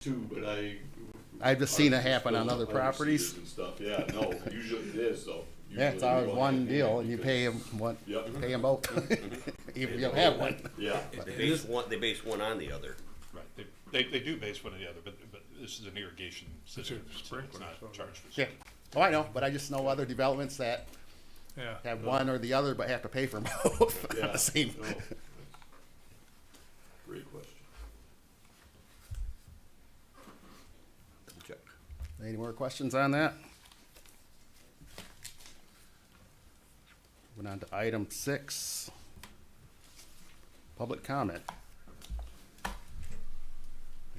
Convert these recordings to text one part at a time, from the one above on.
too, but I've just seen it happen on other underseers properties. and stuff, yeah, no, usually it is, though. Yeah, it's Usually always we one want deal, and you because- pay them one, Yep. pay them both, even if you don't have one. Yeah, They base one on the other. Right, they do base one or the other, but this is an irrigation system, so it's not charged for. Yeah, oh, I know, but I just know other developments that Yeah. have one or the other, but have to pay for both yeah. on the same. No, that's- Great question. Check. Any more questions on that? Moving on to item 6, public comment.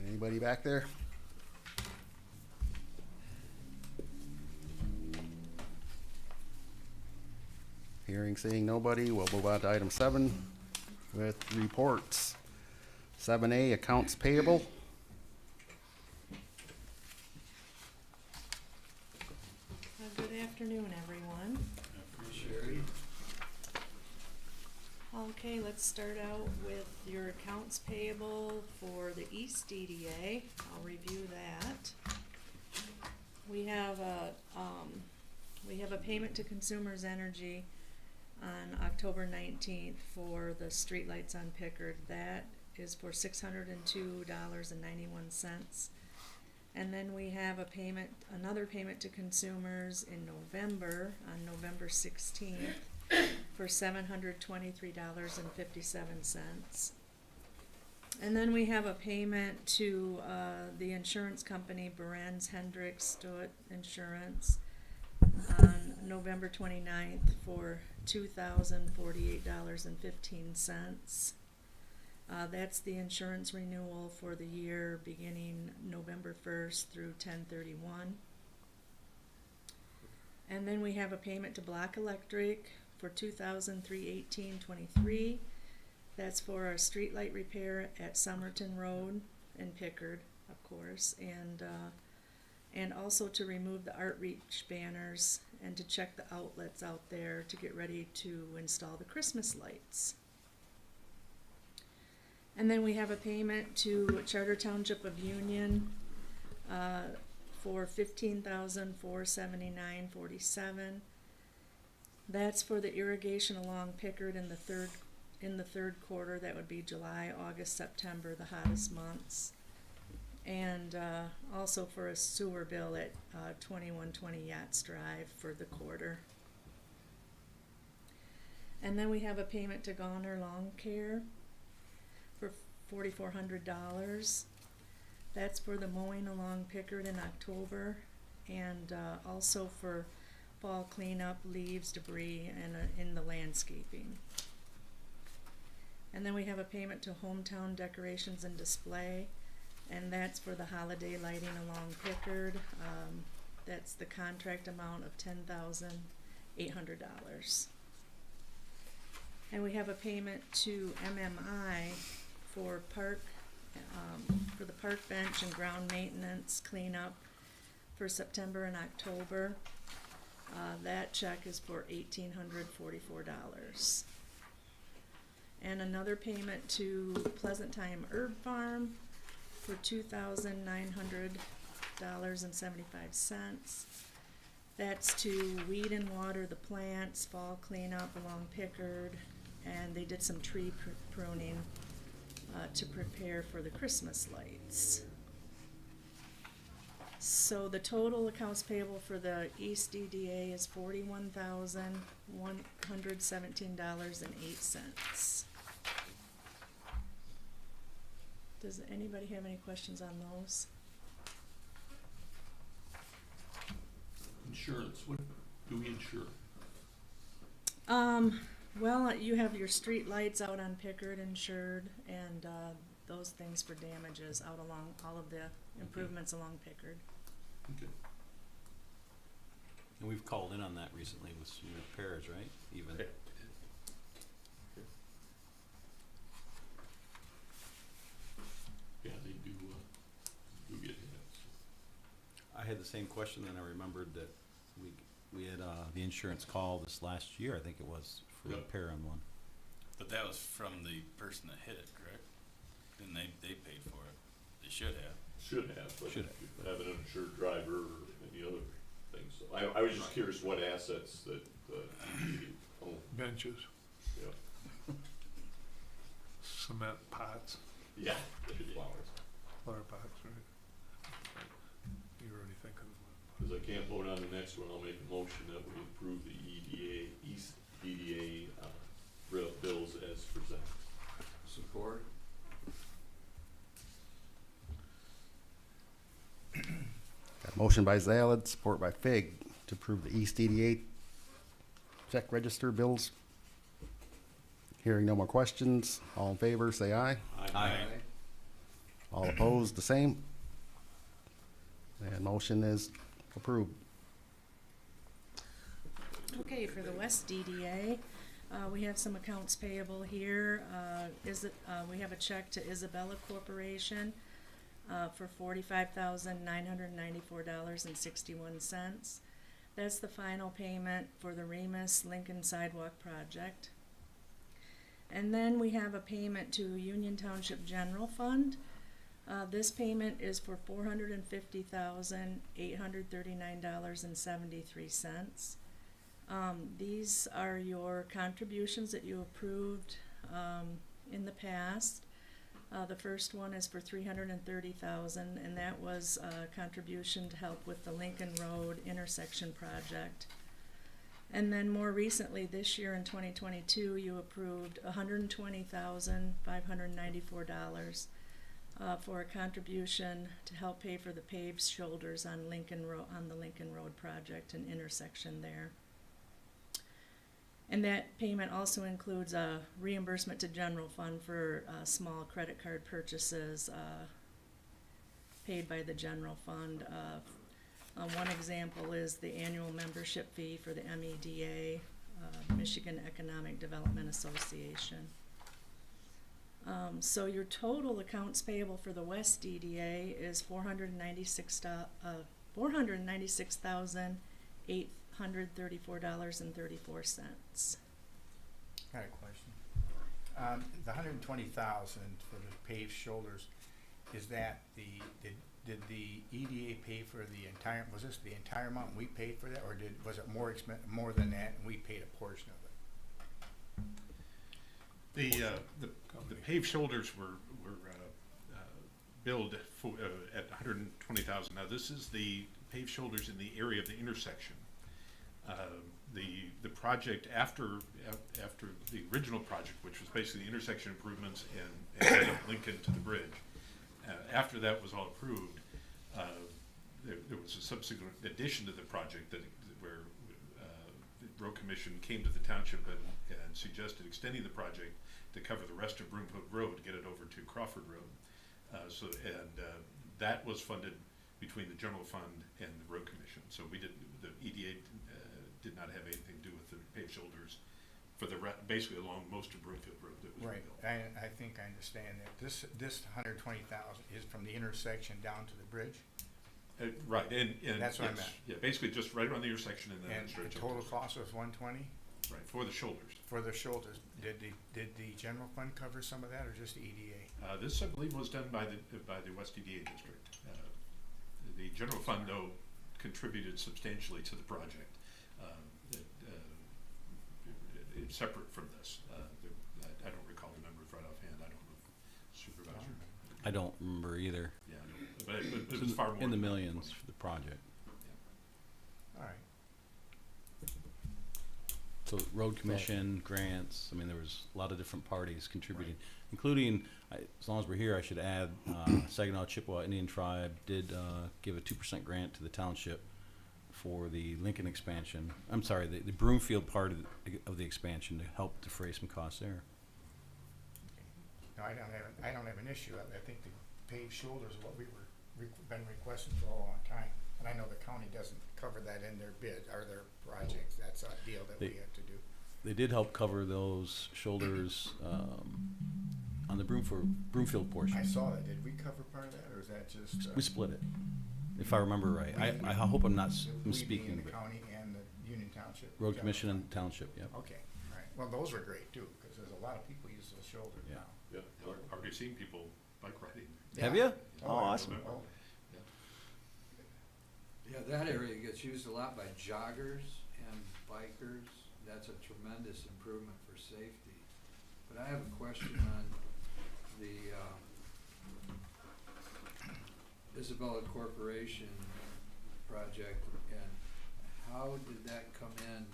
Anybody back there? Hearing, seeing nobody, we'll move on to item 7 with reports. 7A, accounts payable. Good afternoon, everyone. Okay, let's start out with your accounts payable for the East DDA. I'll review that. We have a payment to Consumers Energy on October 19th for the streetlights on Pickard. That is for $602.91. And then we have another payment to consumers in November, on November 16th, for $723.57. And then we have a payment to the insurance company, Berens Hendricks Stuart Insurance, on November 29th for $2,048.15. That's the insurance renewal for the year beginning November 1st through 10/31. And then we have a payment to Black Electric for $2,318.23. That's for our streetlight repair at Somerton Road in Pickard, of course, and also to remove the Outreach banners and to check the outlets out there to get ready to install the Christmas lights. And then we have a payment to Charter Township of Union for $15,479.47. That's for the irrigation along Pickard in the third quarter. That would be July, August, September, the hottest months. And also for a sewer bill at 2120 Yachts Drive for the quarter. And then we have a payment to Goner Lawn Care for $4,400. That's for the mowing along Pickard in October, and also for fall cleanup, leaves, debris, and in the landscaping. And then we have a payment to Hometown Decorations and Display, and that's for the holiday lighting along Pickard. That's the contract amount of $10,800. And we have a payment to MMI for the park bench and ground maintenance cleanup for September and October. That check is for $1,844. And another payment to Pleasant Time Herb Farm for $2,900.75. That's to weed and water the plants, fall cleanup along Pickard, and they did some tree pruning to prepare for the Christmas lights. So the total accounts payable for the East DDA is $41,117.08. Does anybody have any questions on those? Insurance, what do we insure? Well, you have your street lights out on Pickard insured, and those things for damages out along all of the improvements along Pickard. Okay. And we've called in on that recently with some repairs, right? Even. Okay. Yeah, they do get hit. I had the same question, and I remembered that we had the insurance call this last year, I think it was, for Yep. repair on one. But that was from the person that hit it, correct? Then they paid for it. They should have. should have, but Should you have an uninsured driver or any other things. So I was just curious what assets that, you own, Benches, yeah. cement pots, Yeah. Flowers. flower pots, right? You're already thinking of Cause I can't vote on the next one, I'll make a motion that we approve the East EDA, bills as presented. Support. Got a motion by Zalid, support by Fig, to approve the East EDA check register bills. Hearing no more questions, all in favor, say aye. Aye. All opposed, the same. And motion is approved. Okay, for the West DDA, we have some accounts payable here. We have a check to Isabella Corporation, for $45,994.61. That's the final payment for the Remus Lincoln Sidewalk Project. And then we have a payment to Union Township General Fund. This payment is for $450,839.73. These are your contributions that you approved in the past. The first one is for $330,000, and that was a contribution to help with the Lincoln Road intersection project. And then more recently, this year in 2022, you approved $120,594 for a contribution to help pay for the paved shoulders on the Lincoln Road project and intersection there. And that payment also includes a reimbursement to general fund for small credit card purchases paid by the general fund. One example is the annual membership fee for the MEDA, Michigan Economic Development Association. So your total accounts payable for the West DDA is $496,834.34. Got a question. The $120,000 for the paved shoulders, is that did the EDA pay for the entire, was this the entire amount we paid for that, or was it more than that and we paid a portion of it? The paved shoulders were billed for, at $120,000. Now, this is the paved shoulders in the area of the intersection. The project after the original project, which was basically the intersection improvements and Lincoln to the bridge, after that was all approved, there was a subsequent addition to the project where the road commission came to the township and suggested extending the project to cover the rest of Broomfield Road to get it over to Crawford Road. That was funded between the general fund and the road commission. So the EDA did not have anything to do with the paved shoulders for basically along most of Broomfield Road that was Right, rebuilt. I think I understand that. This $120,000 is from the intersection down to the bridge? Right, and That's what I yes, meant. yeah, basically just right around the intersection and then And straight the up total to- cost was $120 Right, for the shoulders. for the shoulders. Did the general fund cover some of that, or just the EDA? This, I believe, was done by the West EDA district. The general fund, though, contributed substantially to the project. It's separate from this. I don't recall the numbers right offhand. I don't know, supervisor. I don't remember either. Yeah, but it was far more In the than that. millions for the project. All right. So road commission, grants, I mean, there was a lot of different parties contributing, including, as long as we're here, I should add, Saginaw Chippewa Indian Tribe did give a 2% grant to the township for the Lincoln expansion. I'm sorry, the Broomfield part of the expansion to help defray some costs there. No, I don't have an issue. I think the paved shoulders are what we were been requesting for a long time. And I know the county doesn't cover that in their bid or their projects. That's a deal that we have to do. They did help cover those shoulders on the Broomfield portion. I saw that. Did we cover part of that, or is that just? We split it, if I remember right. I hope I'm not We misspeaking, being the but county and the Union Township. road General commission Fund. and township, yep. Okay, all right. Well, those are great too, because there's a lot of people use those shoulders Yeah. now. Yeah. I've already seen people bike riding. Have you? Oh, Oh, awesome. Oh, Yeah, that area gets used a lot by joggers and bikers. That's a tremendous improvement for safety. But I have a question on the Isabella Corporation project, and how did that come in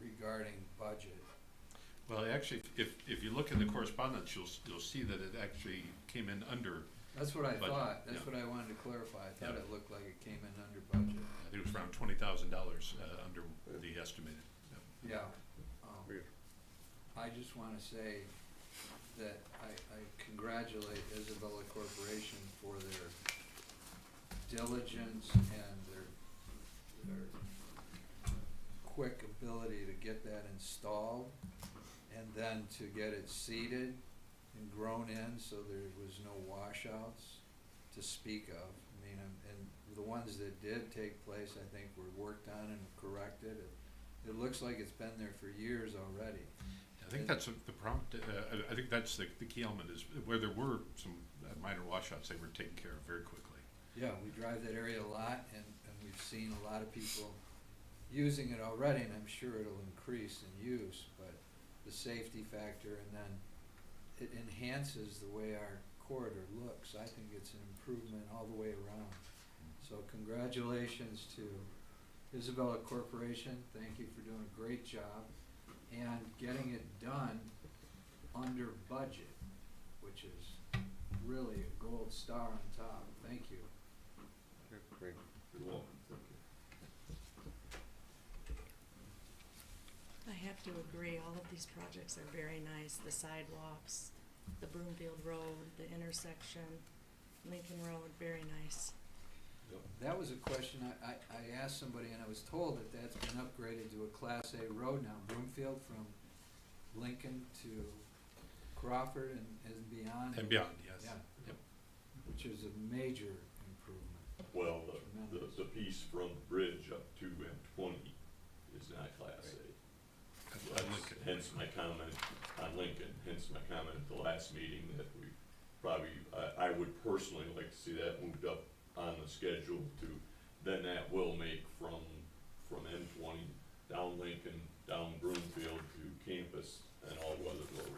regarding budget? Well, actually, if you look in the correspondence, you'll see that it actually came in under, That's what I Budget, thought, that's yeah. what I wanted to clarify. I thought Yeah. it looked like it came in under budget. I think it was around $20,000 under the estimated. Yeah. Weird. I just wanna say that I congratulate Isabella Corporation for their diligence and their quick ability to get that installed and then to get it seeded and grown in so there was no washouts to speak of. I mean, and the ones that did take place, I think were worked on and corrected. It looks like it's been there for years already. I think that's the problem. I think that's the key element is where there were some minor washouts, they were taken care of very quickly. Yeah, we drive that area a lot, and we've seen a lot of people using it already, and I'm sure it'll increase in use, but the safety factor, and then it enhances the way our corridor looks. I think it's an improvement all the way around. So congratulations to Isabella Corporation, thank you for doing a great job, and getting it done under budget, which is really a gold star on top. Thank you. Great. You're welcome, thank you. I have to agree, all of these projects are very nice, the sidewalks, the Broomfield Road, the intersection, Lincoln Road, very nice. That was a question I asked somebody, and I was told that that's been upgraded to a Class A road now, Broomfield from Lincoln to Crawford and beyond. And beyond, yes. Yeah. Yep. Which is a major improvement. Well, Tremendous. the piece from the bridge up to M20 is not Class A. On Lincoln. Hence my comment on Lincoln, hence my comment at the last meeting that we probably, I would personally like to see that moved up on the schedule to, then that will make from M20 down Lincoln, down Broomfield to Campus and all weather road.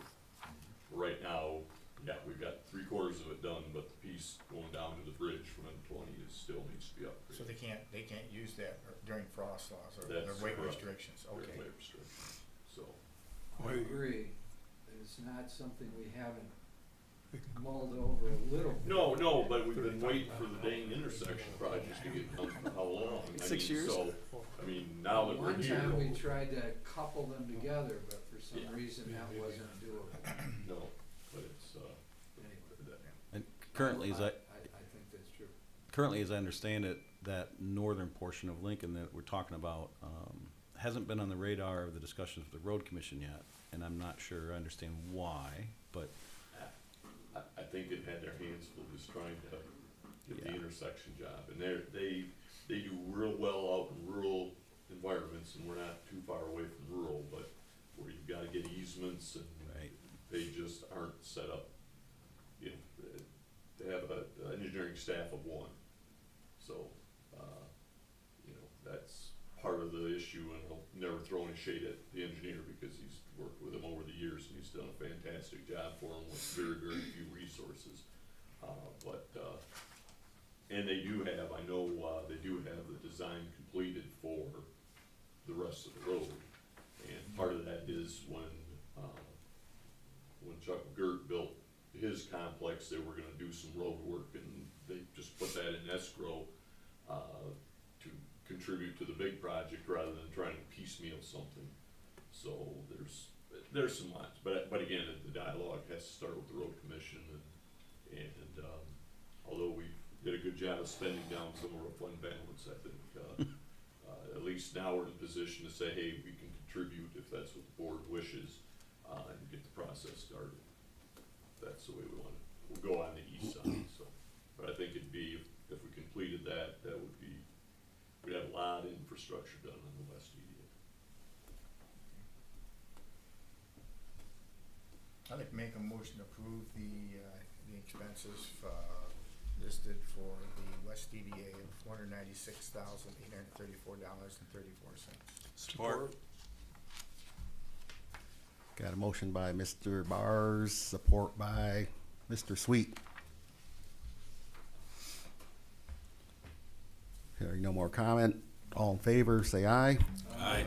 Right now, yeah, we've got 3/4 of it done, but the piece going down to the bridge from M20 is still needs to be upgraded. So they can't use that during frost laws or That's weight correct. restrictions, There's okay. weight restrictions, so. I agree. It's not something we haven't mulled over a little bit. No, but we've been waiting for the dang intersection project to get done for how long? I 6 mean, years? So, I mean, now that we're One here. time we tried to couple them together, but for some Yeah. reason that wasn't doable. No, but it's, Anyway, And currently, I think that's true. currently, as I understand it, that northern portion of Lincoln that we're talking about, hasn't been on the radar of the discussions with the road commission yet, and I'm not sure I understand why, but I think they've had their hands full just trying to get the Yeah. intersection job. And they do real well out in rural environments, and we're not too far away from rural, but where you've gotta get easements and right, they just aren't set up. You know, they have an engineering staff of one. So, you know, that's part of the issue, and I'll never throw any shade at the engineer because he's worked with him over the years and he's done a fantastic job for him with very, very few resources. And they do have, I know, they do have the design completed for the rest of the road. And part of that is when Chuck Gert built his complex, they were gonna do some road work, and they just put that in escrow to contribute to the big project rather than trying to piecemeal something. So there's some lines, but again, the dialogue has to start with the road commission, and although we did a good job of spending down some of our fund balance, I think at least now we're in a position to say, hey, we can contribute if that's what the board wishes, and get the process started. That's the way we'll go on the east side, so. But I think it'd be, if we completed that, we'd have a lot of infrastructure done on the west EDA. I'd like to make a motion to approve the expenses listed for the West DDA of $496,834.34. Support. Got a motion by Mr. Bars, support by Mr. Sweet. Hearing no more comment, all in favor, say aye. Aye.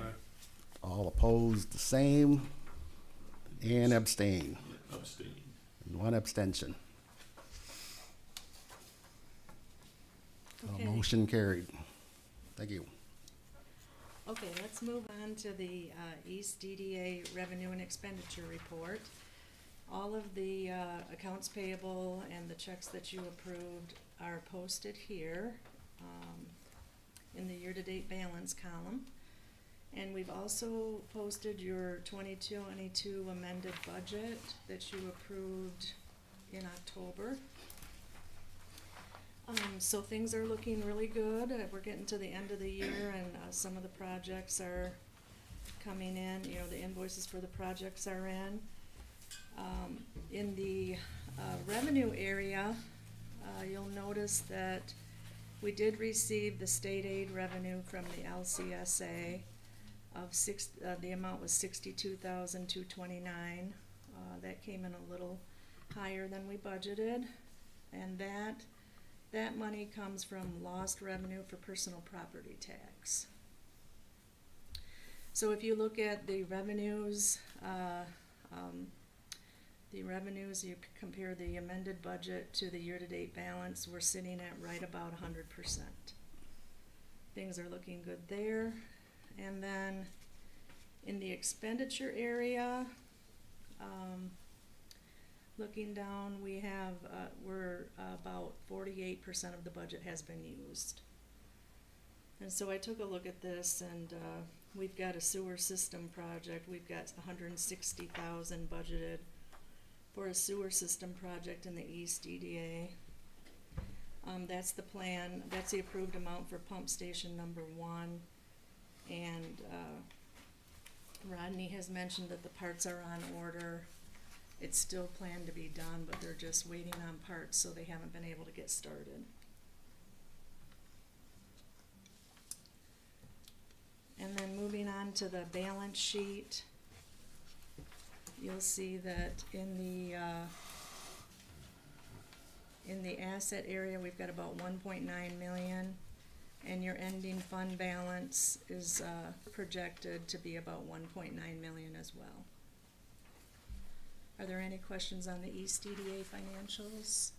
All opposed, the same, and abstain, Abstain. and one abstention. Okay. Motion carried. Thank you. Okay, let's move on to the East DDA revenue and expenditure report. All of the accounts payable and the checks that you approved are posted here in the year-to-date balance column. And we've also posted your 2022 amended budget that you approved in October. So things are looking really good. We're getting to the end of the year and some of the projects are coming in, you know, the invoices for the projects are in. In the revenue area, you'll notice that we did receive the state aid revenue from the LCSA of the amount was $62,229. That came in a little higher than we budgeted, and that money comes from lost revenue for personal property tax. So if you look at the revenues, you compare the amended budget to the year-to-date balance, we're sitting at right about 100%. Things are looking good there. And then in the expenditure area, looking down, we have, we're about 48% of the budget has been used. And so I took a look at this and we've got a sewer system project. We've got $160,000 budgeted for a sewer system project in the East DDA. That's the plan, that's the approved amount for pump station number 1. And Rodney has mentioned that the parts are on order. It's still planned to be done, but they're just waiting on parts, so they haven't been able to get started. And then moving on to the balance sheet, you'll see that in the asset area, we've got about 1.9 million, and your ending fund balance is projected to be about 1.9 million as well. Are there any questions on the East DDA financials?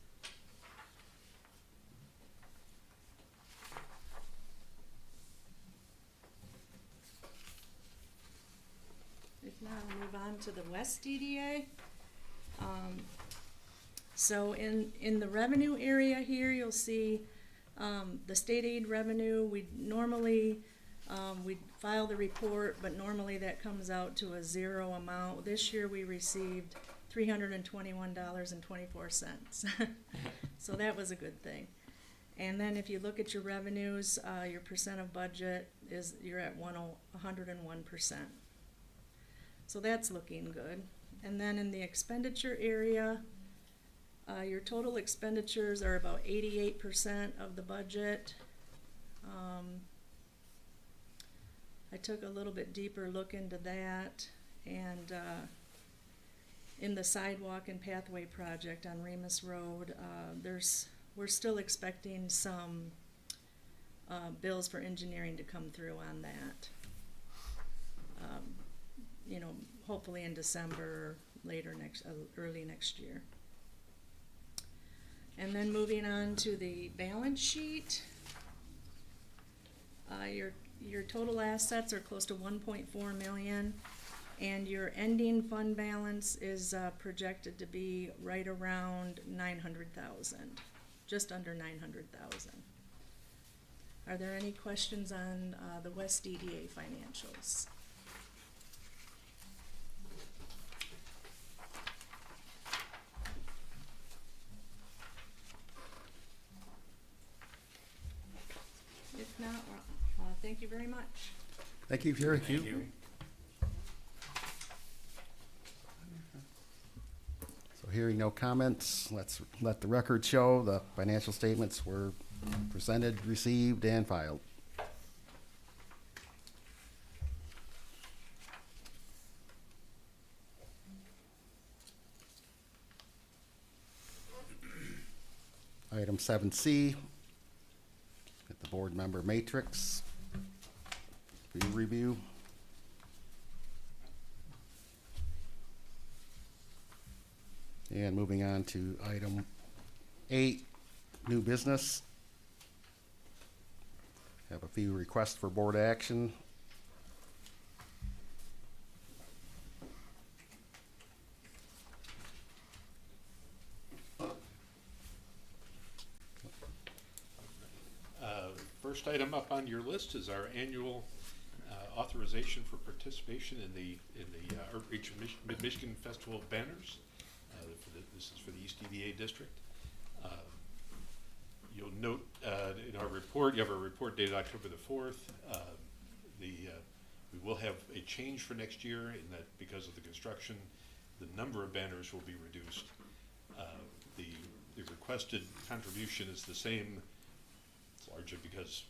If not, I'll move on to the West DDA. So in the revenue area here, you'll see the state aid revenue. We normally we file the report, but normally that comes out to a zero amount. This year we received $321.24. So that was a good thing. And then if you look at your revenues, your percent of budget is, you're at 101%. So that's looking good. And then in the expenditure area, your total expenditures are about 88% of the budget. I took a little bit deeper look into that, and in the sidewalk and pathway project on Remus Road, we're still expecting some bills for engineering to come through on that. You know, hopefully in December, early next year. And then moving on to the balance sheet, your total assets are close to 1.4 million, and your ending fund balance is projected to be right around 900,000, just under 900,000. Are there any questions on the West DDA financials? If not, thank you very much. Thank you, Jerry. Thank you. So hearing no comments, let's let the record show the financial statements were Presented, received, and filed. Item 7C, get the board member matrix for your review. And moving on to item 8, new business. Have a few requests for board action. First item up on your list is our annual authorization for participation in the Outreach Mid-Michigan Festival banners. This is for the East EDA district. You'll note in our report, you have a report dated October the 4th. We will have a change for next year in that because of the construction, the number of banners will be reduced. The requested contribution is the same, largely because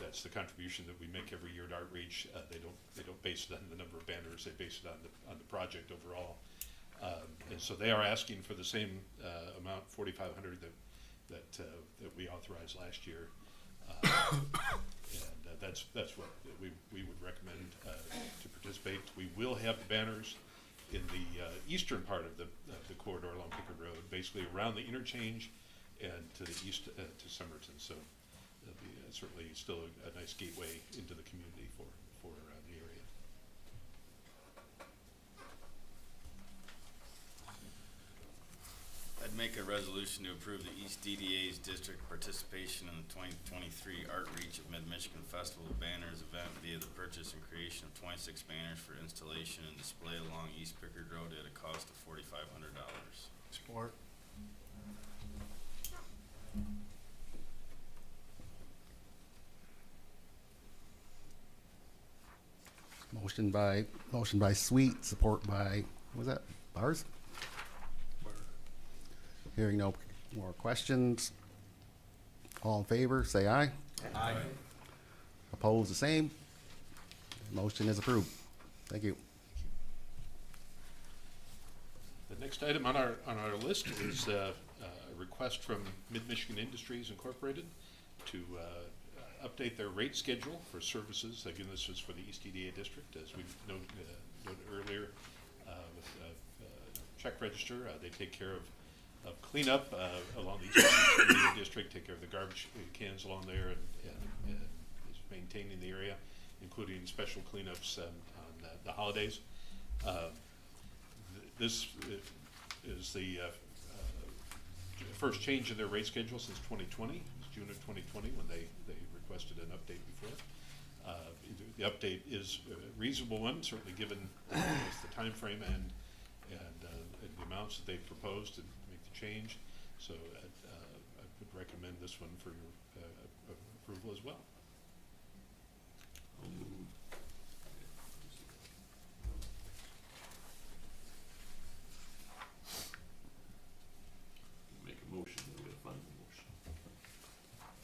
that's the contribution that we make every year at Outreach. They don't base it on the number of banners; they base it on the project overall. And so they are asking for the same amount, 4,500 that we authorized last year, and that's what we would recommend to participate. We will have the banners in the eastern part of the corridor along Pickard Road, basically around the interchange and to the east to Somerton. So it'll be certainly still a nice gateway into the community for the area. I'd make a resolution to approve the East DDA's district participation in the 2023 Outreach of Mid-Michigan Festival Banners event via the purchase and creation of 26 banners for installation and display along East Pickard Road at a cost of $4,500. Support. Motion by Sweet, support by, what was that, Bars? Hearing no more questions. All in favor, say aye. Aye. Opposed, the same. Motion is approved. Thank you. The next item on our list is a request from Mid-Michigan Industries Incorporated to update their rate schedule for services. Again, this is for the East EDA district, as we noted earlier with check register. They take care of cleanup along the East EDA district, take care of the garbage cans along there, and is maintaining the area, including special cleanups on the holidays. This is the first change in their rate schedule since 2020. It was June of 2020 when they requested an update before. The update is a reasonable one, certainly given the time frame and the amounts that they've proposed to make the change. So I would recommend this one for your approval as well. Make a motion, we gotta find the motion.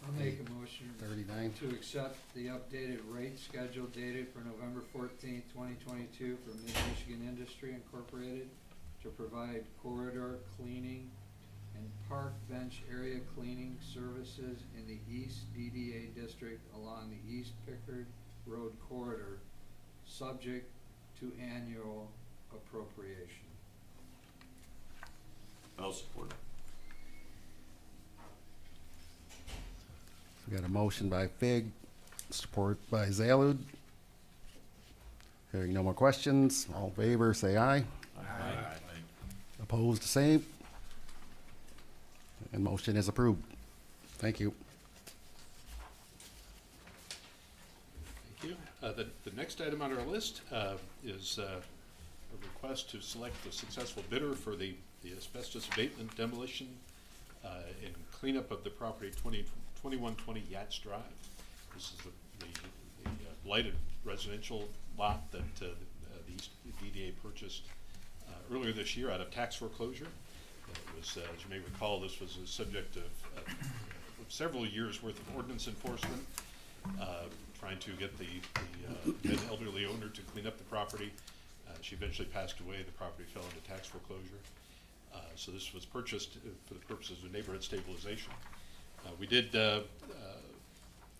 I'll make a motion 39. to accept the updated rate schedule dated for November 14th, 2022 for Mid-Michigan Industry Incorporated to provide corridor cleaning and park bench area cleaning services in the East DDA district along the East Pickard Road corridor, subject to annual appropriation. I'll support it. We got a motion by Fig, support by Zalud. Hearing no more questions, all in favor, say aye. Opposed, the same. And motion is approved. Thank you. Thank you. The next item on our list is a request to select the successful bidder for the asbestos abatement, demolition, and cleanup of the property 2120 Yachts Drive. This is the blighted residential lot that the East DDA purchased earlier this year out of tax foreclosure. It was, as you may recall, this was a subject of several years' worth of ordinance enforcement, trying to get the then elderly owner to clean up the property. She eventually passed away. The property fell into tax foreclosure. So this was purchased for the purposes of neighborhood stabilization. We did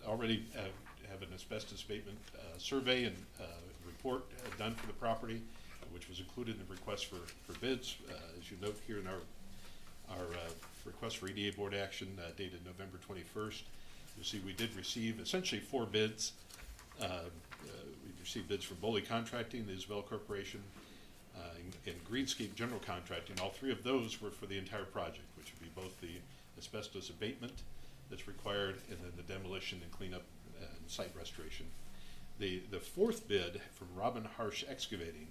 already have an asbestos abatement survey and report done for the property, which was included in the request for bids. As you note here in our request for EDA board action dated November 21st, you'll see we did receive essentially 4 bids. We received bids from Boley Contracting, the Isabel Corporation, and Greenscape General Contracting. All 3 of those were for the entire project, which would be both the asbestos abatement that's required and then the demolition and cleanup and site restoration. The 4th bid from Robin Harsh Excavating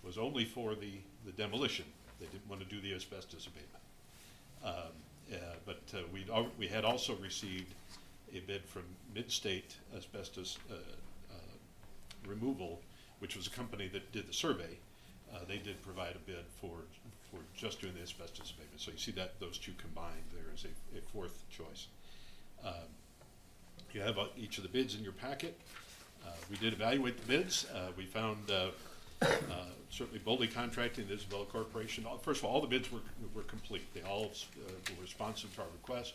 was only for the demolition. They didn't want to do the asbestos abatement. But we had also received a bid from Mid-State Asbestos Removal, which was a company that did the survey. They did provide a bid for just doing the asbestos abatement. So you see that those 2 combined there is a 4th choice. You have each of the bids in your packet. We did evaluate the bids. We found certainly Boley Contracting, the Isabella Corporation. First of all the bids were complete. They all were responsive to our request.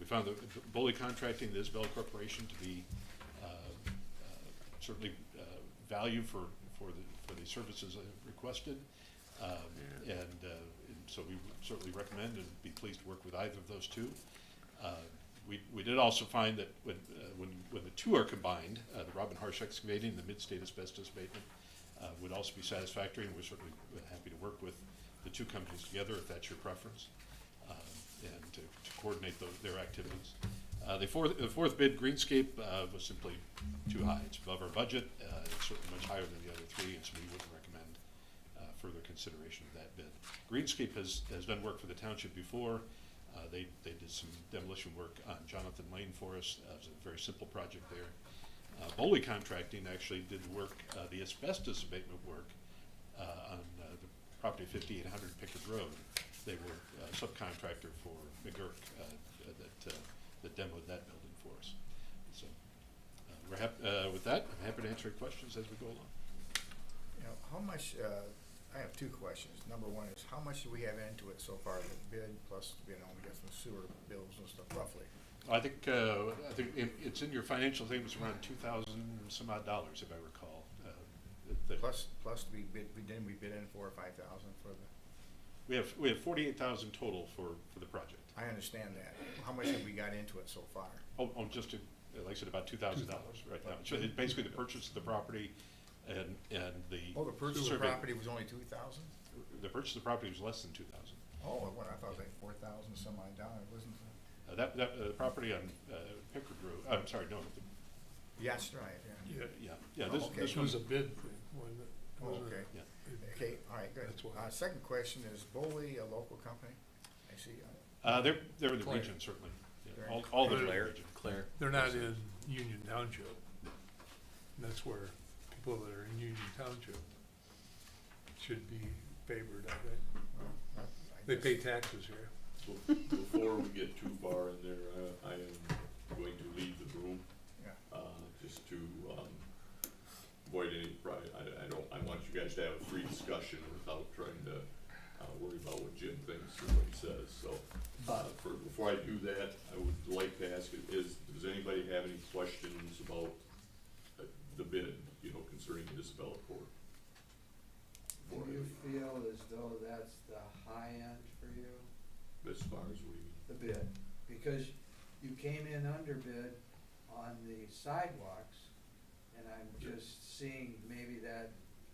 We found the Boley Contracting, the Isabella Corporation, to be certainly value for the services requested, and so we would certainly recommend and be pleased to work with either of those 2. We did also find that when the 2 are combined, the Robin Harsh Excavating and the Mid-State Asbestos Abatement would also be satisfactory, and we're certainly happy to work with the 2 companies together if that's your preference, and to coordinate their activities. The fourth bid, Greenscape, was simply too high. It's above our budget. It's certainly much higher than the other 3, and so we wouldn't recommend further consideration of that bid. Greenscape has done work for the township before. They did some demolition work on Jonathan Lane for us. It was a very simple project there. Boley Contracting actually did work, the asbestos abatement work on the property 5800 Pickett Road. They were a subcontractor for McGurk that demoed that building for us. So we're with that, I'm happy to answer questions as we go along. You know, how much, I have 2 questions. Number 1 is, how much do we have into it so far, the bid, plus, we get some sewer bills and stuff, roughly? I think it's in your financial statements around $2,000 some odd, if I recall. Plus we bid in 4,000 or 5,000 for the... We have 48,000 total for the project. I understand that. How much have we got into it so far? Just like I said, about $2,000 right now. So it basically the purchase of the property and the Oh, the purchase of the survey. property was only 2,000? The purchase of the property was less than 2,000. Oh, what, I thought it was like 4,000 some odd dollars, wasn't it? The property on Pickard Road. I'm sorry, no. Yes, right, yeah. Yeah. Oh, okay. This It was was a bid thing, wasn't it? Oh, Wasn't okay. it? Yeah. Okay, all right, good. That's why. Second question is, Boley a local company? I see. They're in the Claire. region certainly. They're Yeah, in all the Claire. region. Claire. They're not in Union Township. And that's where people that are in Union Township should be favored, I think. Well, I They guess- pay taxes here. Before we get too far in there, I am going to leave the room, Yeah. just to, avoid any I want you guys to have a free discussion without trying to, worry about what Jim thinks or what he says, so. Before I do that, I would like to ask, does anybody have any questions about the bid, concerning Isabella Court? Do you feel as though that's the high end for you, As far as the bid? Because you came in under bid on the sidewalks, and I'm just seeing maybe that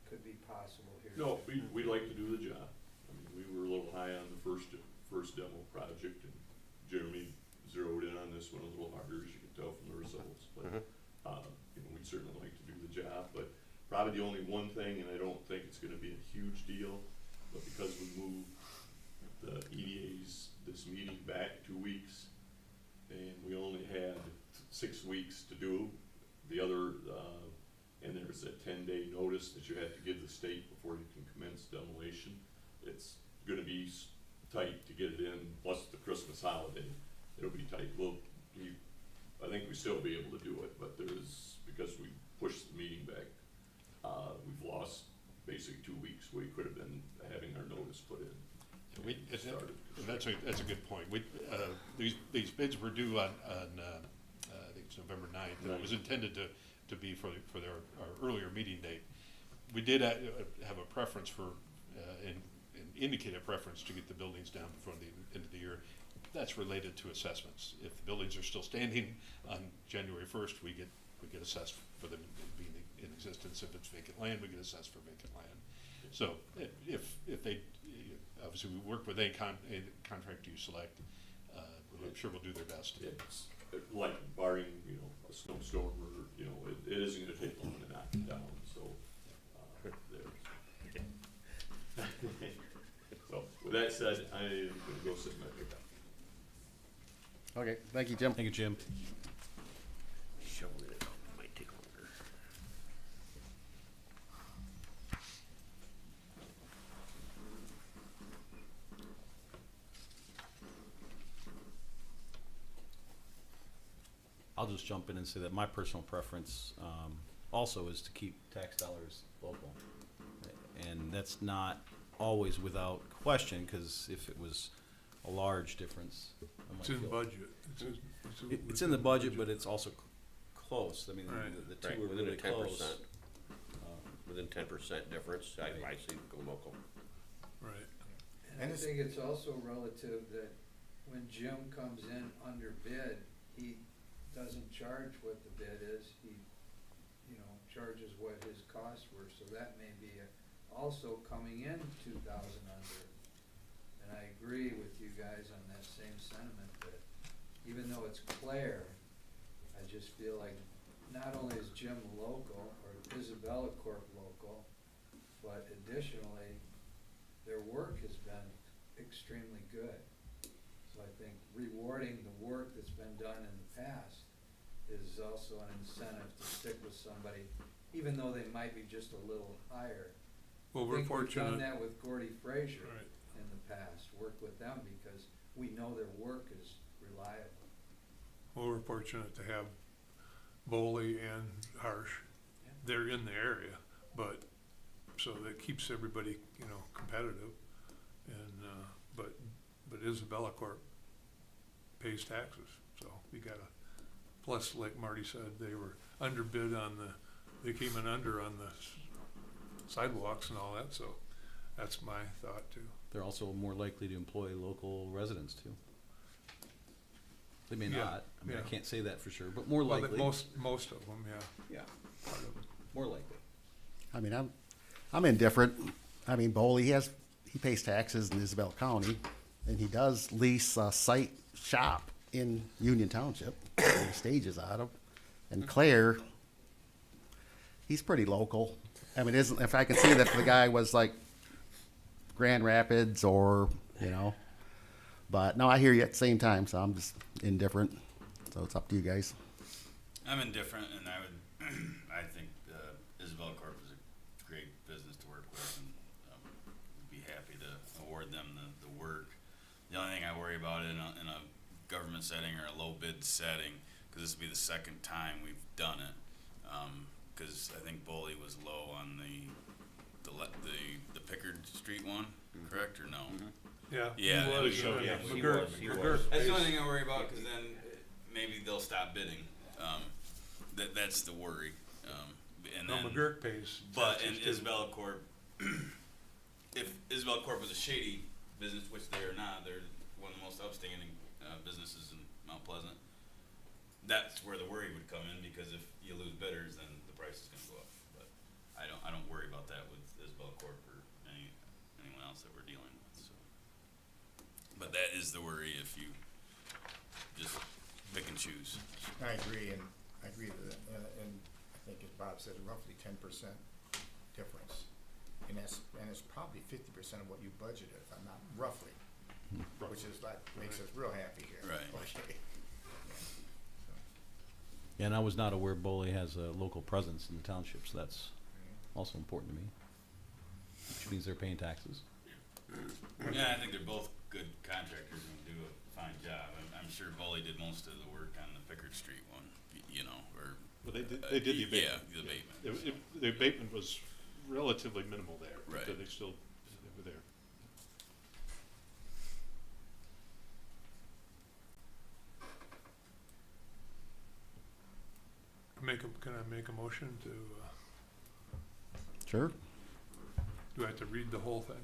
could be possible here. No, we'd like to do the job. I mean, we were a little high on the first demo project, and Jeremy zeroed in on this one a little harder, as you can tell from the results, but, we'd certainly like to do the job, but probably the only one thing, and I don't think it's gonna be a huge deal, but because we moved the EDA's, this meeting back 2 weeks, and we only had 6 weeks to do the other, and there's a 10-day notice that you have to give the state before you can commence demolition. It's gonna be tight to get it in, plus the Christmas holiday, it'll be tight. We've we still be able to do it, but there's, because we pushed the meeting back, we've lost basically 2 weeks. We could have been having our notice put in. and started construction. That's a good point. These bids were due on, I think it's November 9th, and it was intended to be for our earlier meeting date. We did have a preference for, and indicate a preference to get the buildings down before the end of the year. That's related to assessments. If the buildings are still standing on January 1st, we get assessed for them being in existence. If it's vacant land, we get assessed for vacant land. So if they, obviously we work with a contractor you select, I'm sure we'll do their best. It's like barring, a snowstorm or, it isn't gonna take long to knock it down, so, there's. So, with that said, I'm gonna go sit in my pickup. Okay, thank you, Jim. Thank you, Jim. Shoveling it out might take longer. I'll just jump in and say that my personal preference also is to keep tax dollars local. And that's not always without question, because if it was a large difference, I might It's in feel- budget. It's in the budget, but it's also close. I mean, Right. the two Right, are within really a close. 10%, within 10% difference, I see go local. Right. And And I it's- think it's also relative that when Jim comes in under bid, he doesn't charge what the bid is, he, charges what his costs were, so that may be also coming in 2,000 under. And I agree with you guys on that same sentiment, that even though it's Claire, I just feel like not only is Jim local, or Isabella Corp local, but additionally, their work has been extremely good. So I think rewarding the work that's been done in the past is also an incentive to stick with somebody, even though they might be just a little higher. Well, I we're think we've done fortunate. that with Gordy Frazier Right. in the past, worked with them because we know their work is reliable. Well, we're fortunate to have Boley and Harsh. Yeah. They're in the area, but, so that keeps everybody, competitive. And, but Isabella Corp pays taxes, so we gotta, plus, like Marty said, they were underbid they came in under on the sidewalks and all that, so that's my thought too. They're also more likely to employ local residents too. They may Yeah, not. I mean, I yeah. can't say that for sure, but more Well, likely. most of them, yeah. Yeah, Part of them. more likely. I mean, I'm indifferent. I mean, Boley, he pays taxes in Isabel County, and he does lease a site shop in Union Township, where he stages out of. And Claire, he's pretty local. I mean, if I can see that the guy was like Grand Rapids or, but no, I hear you at the same time, so I'm just indifferent. So it's up to you guys. I'm indifferent, and I think Isabella Corp is a great business to work with, and would be happy to award them the work. The only thing I worry about in a government setting or a low bid setting, because this will be the second time we've done it, because I think Boley was low on the Pickard Street one, correct or no? Yeah. Yeah, he that was, was- yeah, he McGurk- was. McGurk That's the only pays- thing I worry about, because then maybe they'll stop bidding. That's the worry. And No, then, McGurk pays. but in taxes, too. Isabella Corp, if Isabella Corp was a shady business, which they are not, they're one of the most upstanding businesses in Mount Pleasant. That's where the worry would come in, because if you lose bidders, then the price is going to go up. But I don't worry about that with Isabella Corp or anyone else that we're dealing with. So. But that is the worry if you just pick and choose. I agree, and I agree with that, and I think as Bob said, roughly 10% difference. And it's probably 50% of what you budgeted, if I'm not, roughly, which is like, makes us real happy here. Right. Okay. Yeah, and I was not aware Boley has a local presence in the township, so that's also important to me. Which means they're paying taxes. Yeah, I think they're both good contractors and do a fine job. I'm sure Boley did most of the work on the Pickard Street one. Well, they did the Yeah, abatement. the abatement. The abatement was relatively minimal there. Right. But they were there. Can I make a motion to, Sure. do I have to read the whole thing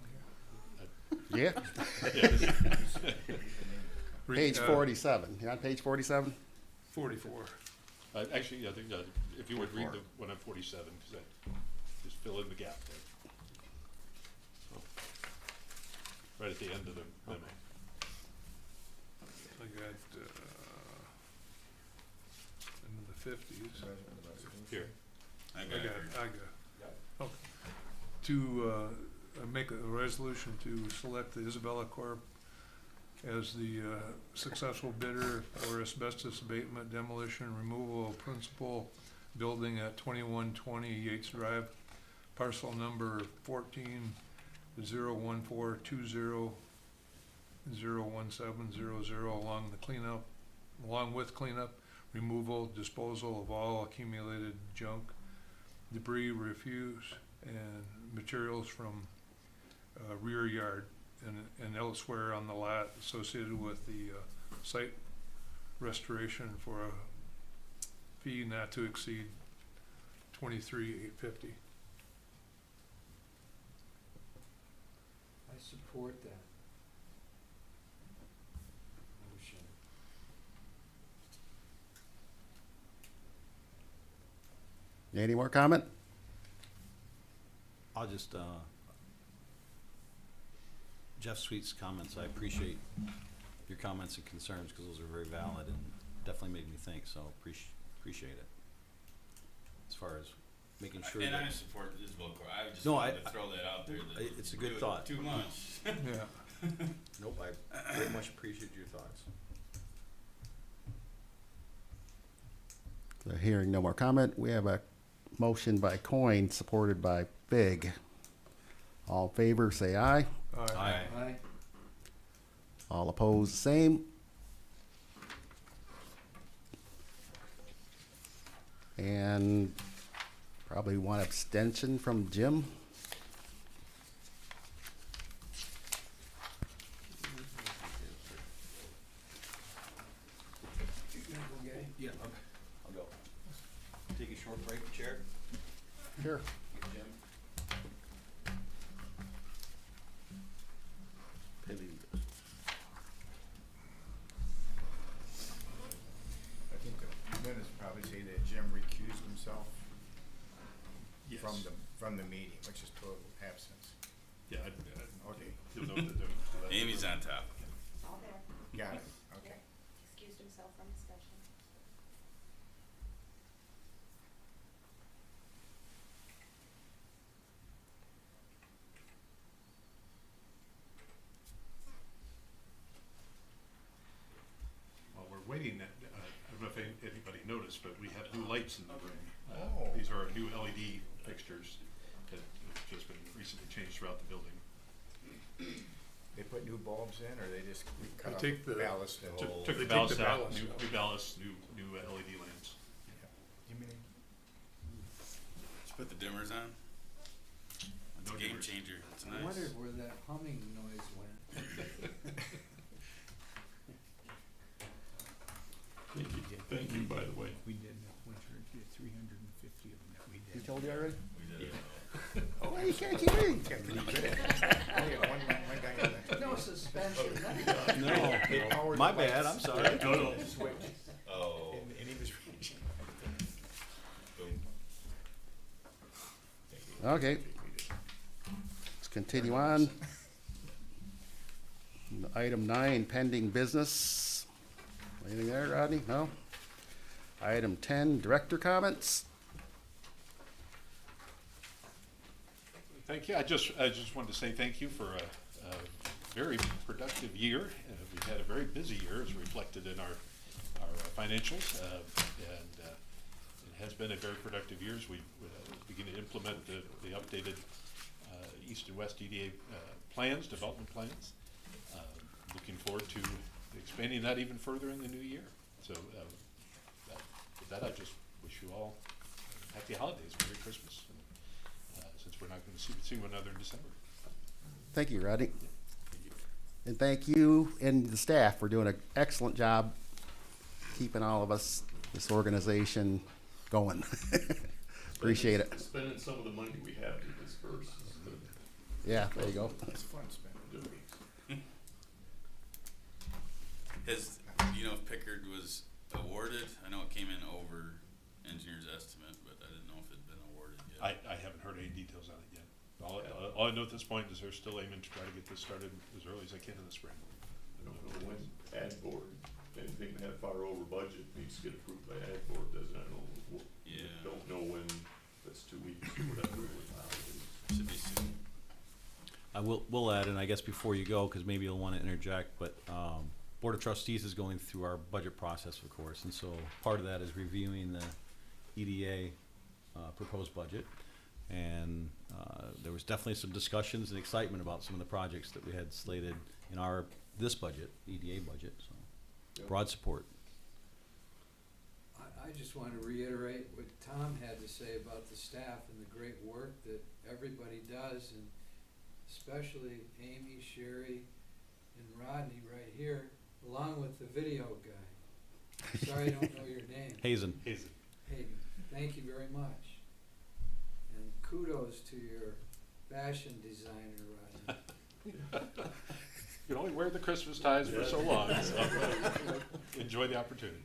Yeah. Yeah. here? Page 47. You on page 47? 44. Actually, I think, if you would read the one on 47, because I just fill in the gap there. Oh. Right at the end of the memo. I got, in the 50s. Here. I I got got it. it, I got it. Okay. To, make a resolution to select the Isabella Corp. as the, successful bidder for asbestos abatement, demolition, removal of principal building at 2120 Yates Drive, parcel number 14-01420-01700, along with cleanup, removal, disposal of all accumulated junk, debris, refuse, and materials from rear yard and elsewhere on the lot associated with the site restoration for a fee not to exceed $23,850. I support that motion. Any more comment? I'll just, Jeff Sweet's comments, I appreciate your comments and concerns, because those are very valid and definitely made me think, so appreciate it. As far as making sure And I that, support this vote. I just No, wanted I- to throw that out there. That it's a good do it thought. Too much. Yeah. nope, I very much appreciate your thoughts. So hearing no more comment, we have a motion by Coin, supported by Fig. All in favor, say aye. Aye. Aye. All opposed, same. And probably one abstention from Jim. Yeah, I'll go. Take a short break, Chair. Sure. Jim. I think the minutes probably say that Jim recused himself Yes. from the meeting, which is total absence. Yeah, Okay, you'll note that. Amy's on top. All there. got it, okay. Excused himself from discussion. While we're waiting, I don't know if anybody noticed, but we have new lights in the room. Oh. These are our new LED fixtures that have just been recently changed throughout the building. They put new bulbs in, or they just cut They off take the- ballast and? Took They the take ballast the out, ballast out. new ballast, new LED lamps. You mean, Just put the dimmers on. It's No a game dimmers. changer. It's I nice. wondered where that humming noise went. Thank you, by the way. we did, winter, 350 of them that we He did. told you already? We did. Oh, you can't keep reading. Oh, yeah, one guy. No suspension, nothing. They No, powered my the bad, lights. I'm sorry. No. Switch, Oh. and he was. Boom. Okay, let's continue on. Item 9, pending business. Anything there, Rodney? No? Item 10, director comments. Thank you. I just wanted to say thank you for a very productive year. We've had a very busy year, as reflected in our financials, and it has been a very productive year as we begin to implement the updated East and West EDA plans, development plans. Looking forward to expanding that even further in the new year. So with that, I just wish wish you all happy holidays, Merry Christmas, and, since we're not gonna see one another in December. Thank you, Rodney. And thank you and the staff for doing an excellent job keeping all of us, this organization, going. Appreciate it. Spending some of the money we have to disperse is the Yeah, there you go. It's fun spending. difference. Do you know if Pickard was awarded? I know it came in over engineer's estimate, but I didn't know if it'd been awarded yet. I haven't heard any details on it yet. All I know at this point is they're still aiming to try to get this started as early as they can in the spring. I don't know when ad board, anything that far over budget needs to get approved by ad board, doesn't it? I Yeah. don't know when, that's 2 weeks, or whatever it was. Should be soon. We'll add, and I guess before you go, because maybe you'll want to interject, but Board of Trustees is going through our budget process, of course, and so part of that is reviewing the EDA proposed budget. And there was definitely some discussions and excitement about some of the projects that we had slated in this budget, EDA budget, so Yep. broad support. I just want to reiterate what Tom had to say about the staff and the great work that everybody does, and especially Amy, Sherry, and Rodney right here, along with the video guy. Sorry I don't know your name. Hazen. Hazen. Hayden, thank you very much. And kudos to your fashion designer, Rodney. You can only wear the Christmas ties for so long, so enjoy the opportunity.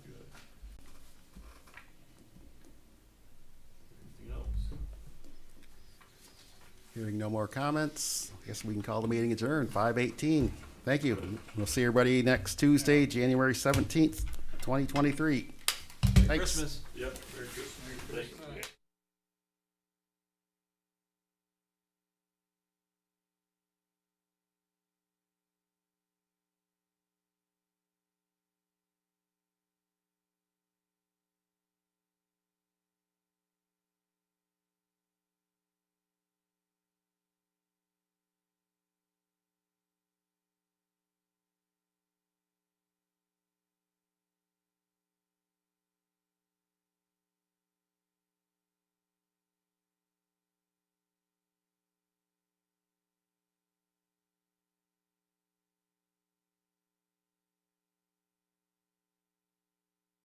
Good. Anything else? Hearing no more comments, I guess we can call the meeting adjourned, 5:18. Thank you. We'll see everybody next Tuesday, January 17th, 2023. Thanks. Christmas. Yep.